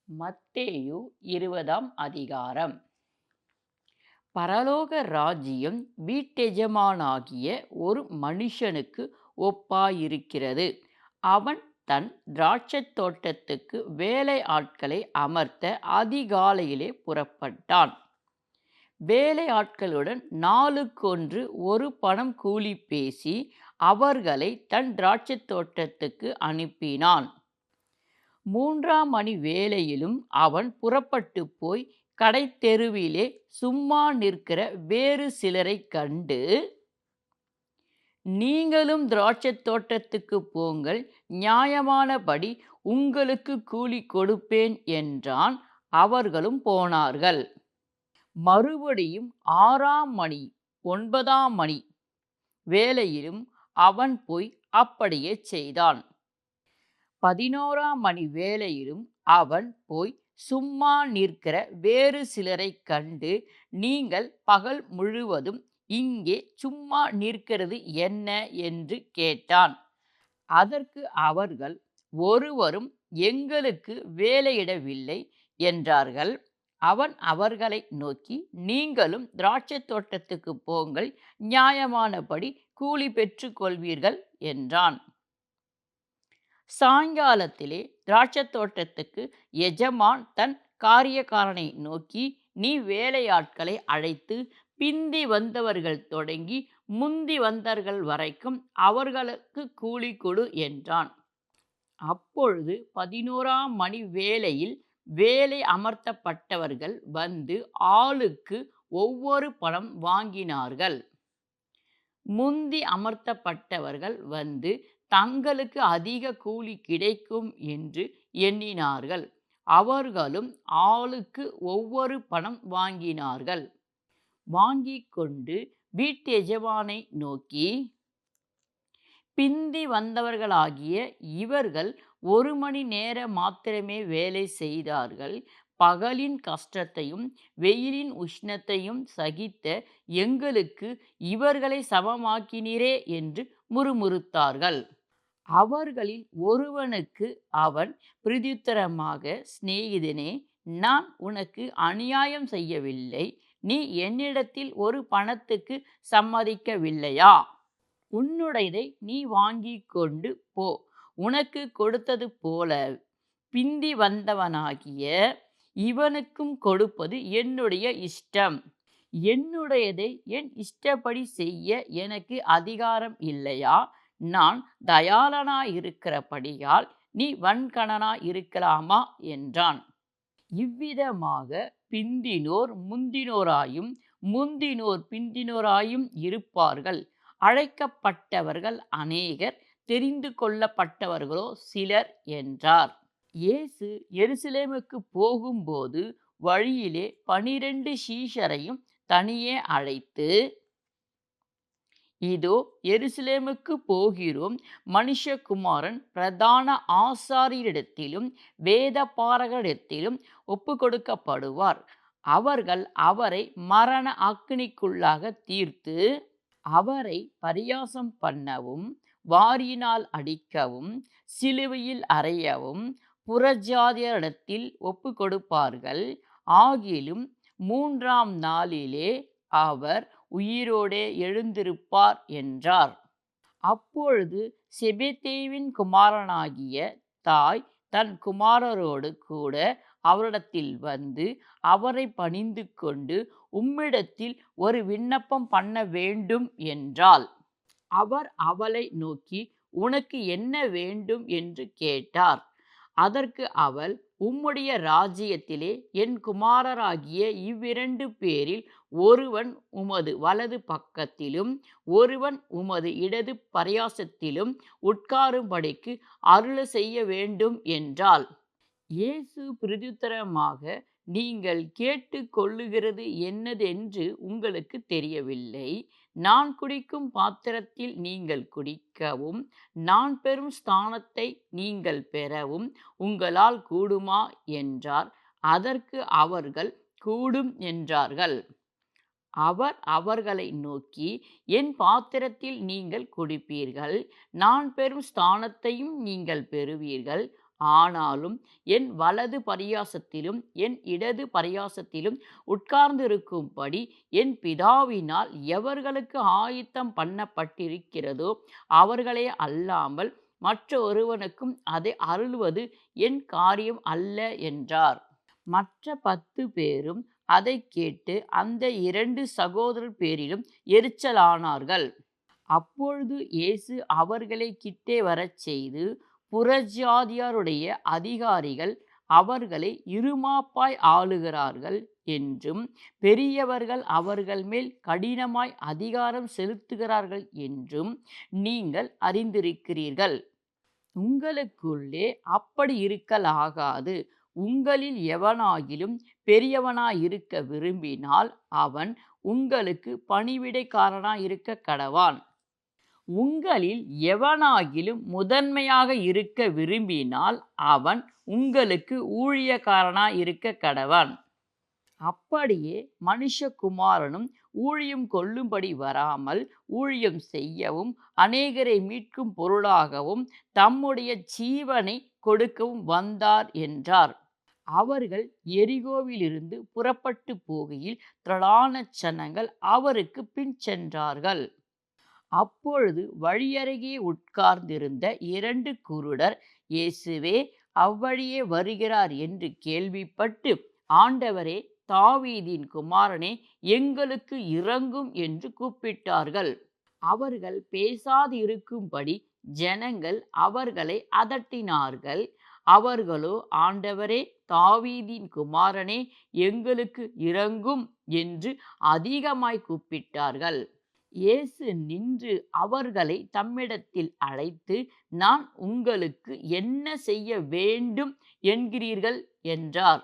மத்தேயு 20ஆம் அதிகாரம். பரலோக ராஜ்யம் வீட்டெஜமானாகிய ஒரு மனுஷனுக்கு ஒப்பாயிருக்கிறது. அவன் தன் திராட்சைத் தோட்டத்துக்கு வேலை ஆட்களை அமர்த்த அதிகாலையிலே புறப்பட்டான். வேலை ஆட்களுடன் நாளுக்கொன்று ஒரு பணம் கூலி பேசி அவர்களை தன் திராட்சைத் தோட்டத்துக்கு அனுப்பினான். 3ஆம் மணி வேளையிலும் அவன் புறப்பட்டுப் போய் கடைத்தெருவிலே சும்மா நிற்கிற வேறு சிலரைக் கண்டு, நீங்களும் திராட்சைத் தோட்டத்துக்குப் போங்கள், நியாயமானபடி உங்களுக்குக் கூலி கொடுப்பேன் என்றான். அவர்களும் போனார்கள். மறுபடியும் 6ஆம் மணி 9ஆம் மணி வேளையிலும் அவன் போய் அப்படியே செய்தான். 11ஆம் மணி வேளையிலும் அவன் போய் சும்மா நிற்கிற வேறு சிலரைக் கண்டு, நீங்கள் பகல் முழுவதும் இங்கே சும்மா நிற்கிறது என்ன என்று கேட்டான். அதற்கு அவர்கள், ஒருவரும் எங்களுக்கு வேலையிடவில்லை என்றார்கள். அவன் அவர்களை நோக்கி, நீங்களும் திராட்சைத் தோட்டத்துக்குப் போங்கள், நியாயமானபடி கூலி பெற்றுக் கொள்வீர்கள் என்றான். சாயங்காலத்திலே திராட்சைத் தோட்டத்துக்கு எஜமான் தன் காரியக்காரனை நோக்கி, நீ வேலையாட்களை அழைத்து பிந்தி வந்தவர்கள் தொடங்கி முந்தி வந்தவர்கள் வரைக்கும் அவர்களுக்கு கூலி கொடு என்றான். அப்பொழுது 11ஆம் மணி வேளையில் வேலை அமர்த்தப்பட்டவர்கள் வந்து ஆளுக்கு ஒவ்வொரு பணம் வாங்கினார்கள். முந்தி அமர்த்தப்பட்டவர்கள் வந்து தங்களுக்கு அதிக கூலி கிடைக்கும் என்று எண்ணினார்கள். அவர்களும் ஆளுக்கு ஒவ்வொரு பணம் வாங்கினார்கள். வாங்கிக் கொண்டு வீட்டெஜமானை நோக்கி, பிந்தி வந்தவர்களாகிய இவர்கள் 1 மணி நேர மாத்திரமே வேலை செய்தார்கள். பகலின் கஷ்டத்தையும் வெயிலின் உஷ்ணத்தையும் சகித்த எங்களுக்கு இவர்களை சமமாக்கினீரே என்று முறுமுறுத்தார்கள். அவர்களில் ஒருவனுக்கு அவன் பிரதியுத்தரமாக, சிநேகிதனே, நான் உனக்கு அநியாயம் செய்யவில்லை. நீ என்னிடத்தில் ஒரு பணத்துக்கு சம்மதிக்கவில்லையா? உன்னுடையதை நீ வாங்கிக் கொண்டு போ. உனக்கு கொடுத்தது போல பிந்தி வந்தவனாகிய இவனுக்கும் கொடுப்பது என்னுடைய இஷ்டம். என்னுடையதை என் இஷ்டப்படி செய்ய எனக்கு அதிகாரம் இல்லையா? நான் தயாளனாயிருக்கிறபடியால் நீ வன்கணனாயிருக்கலாமா என்றான். இவ்விதமாக பிந்தினோர் முந்தினோராயும் முந்தினோர் பிந்தினோராயும் இருப்பார்கள். அழைக்கப்பட்டவர்கள் அநேகர், தெரிந்து கொள்ளப்பட்டவர்களோ சிலர் என்றார். இயேசு எருசலேமுக்கு போகும்போது வழியிலே 12 சீஷரையும் தனியே அழைத்து, இதோ எருசலேமுக்கு போகிறோம். மனுஷகுமாரன் பிரதான ஆசாரியரிடத்திலும் வேதபாரகரிடத்திலும் ஒப்புக்கொடுக்கப்படுவார். அவர்கள் அவரை மரண அக்கினிக்குள்ளாக தீர்த்து அவரை பரியாசம் பண்ணவும், வாரியினால் அடிக்கவும், சிலுவையில் அறையவும் புறஜாதியரிடத்தில் ஒப்புக்கொடுப்பார்கள். ஆகிலும் 3ஆம் நாளிலே அவர் உயிரோடே எழுந்திருப்பார் என்றார். அப்பொழுது செபெதேயுவின் குமாரனாகிய தாய் தன் குமாரரோடு கூட அவரிடத்தில் வந்து அவரை பணிந்து கொண்டு, உம்மிடத்தில் ஒரு விண்ணப்பம் பண்ண வேண்டும் என்றாள். அவர் அவளை நோக்கி, உனக்கு என்ன வேண்டும் என்று கேட்டார். அதற்கு அவள், உம்முடைய ராஜ்யத்திலே என் குமாரராகிய இவ்விரண்டு பேரில் ஒருவன் உமது வலது பக்கத்திலும் ஒருவன் உமது இடது பரியாசத்திலும் உட்காரும்படிக்கு அருள செய்ய வேண்டும் என்றாள். இயேசு பிரதியுத்தரமாக, நீங்கள் கேட்டுக் கொள்ளுகிறது என்னதென்று உங்களுக்கு தெரியவில்லை. நான் குடிக்கும் பாத்திரத்தில் நீங்கள் குடிக்கவும் நான் பெறும் ஸ்தானத்தை நீங்கள் பெறவும் உங்களால் கூடுமா என்றார். அதற்கு அவர்கள், கூடும் என்றார்கள். அவர் அவர்களை நோக்கி, என் பாத்திரத்தில் நீங்கள் குடிப்பீர்கள், நான் பெறும் ஸ்தானத்தையும் நீங்கள் பெறுவீர்கள். ஆனாலும் என் வலது பரியாசத்திலும் என் இடது பரியாசத்திலும் உட்கார்ந்திருக்கும்படி என் பிதாவினால் எவர்களுக்கு ஆயத்தம் பண்ணப்பட்டிருக்கிறதோ அவர்களே அல்லாமல் மற்ற ஒருவனுக்கும் அதை அருளுவது என் காரியம் அல்ல என்றார். மற்ற 10 பேரும் அதைக் கேட்டு அந்த 2 சகோதரர் பேரிலும் எரிச்சலானார்கள். அப்பொழுது இயேசு அவர்களைக் கிட்டே வரச் செய்து, புறஜாதியாருடைய அதிகாரிகள் அவர்களை இறுமாப்பாய் ஆளுகிறார்கள் என்றும், பெரியவர்கள் அவர்கள் மேல் கடினமாய் அதிகாரம் செலுத்துகிறார்கள் என்றும் நீங்கள் அறிந்திருக்கிறீர்கள். உங்களுக்குள்ளே அப்படி இருக்கலாகாது. உங்களில் எவனாகிலும் பெரியவனாயிருக்க விரும்பினால் அவன் உங்களுக்கு பணிவிடைக்காரனாயிருக்கக் கடவான். உங்களில் எவனாகிலும் முதன்மையாக இருக்க விரும்பினால் அவன் உங்களுக்கு ஊழியக்காரனாயிருக்கக் கடவான். அப்படியே மனுஷகுமாரனும் ஊழியம் கொள்ளும்படி வராமல் ஊழியம் செய்யவும் அநேகரை மீட்கும் பொருளாகவும் தம்முடைய ஜீவனை கொடுக்கவும் வந்தார் என்றார். அவர்கள் எரிகோவிலிருந்து புறப்பட்டு போகையில் திரளான ஜனங்கள் அவருக்கு பின் சென்றார்கள். அப்பொழுது வழியருகே உட்கார்ந்திருந்த 2 குருடர் இயேசுவே அவ்வழியே வருகிறார் என்று கேள்விப்பட்டு, ஆண்டவரே, தாவீதின் குமாரனே, எங்களுக்கு இரங்கும் என்று கூப்பிட்டார்கள். அவர்கள் பேசாதிருக்கும்படி ஜனங்கள் அவர்களை அதட்டினார்கள். அவர்களோ, ஆண்டவரே, தாவீதின் குமாரனே, எங்களுக்கு இரங்கும் என்று அதிகமாய் கூப்பிட்டார்கள். இயேசு நின்று அவர்களை தம்மிடத்தில் அழைத்து, நான் உங்களுக்கு என்ன செய்ய வேண்டும் என்கிறீர்கள் என்றார்.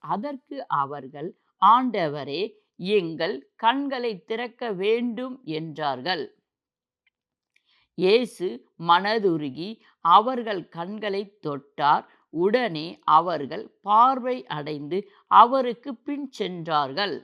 அதற்கு அவர்கள், ஆண்டவரே, எங்கள் கண்களைத் திறக்க வேண்டும் என்றார்கள். இயேசு மனதுருகி அவர்கள் கண்களைத் தொட்டார். உடனே அவர்கள் பார்வை அடைந்து அவருக்கு பின் சென்றார்கள்.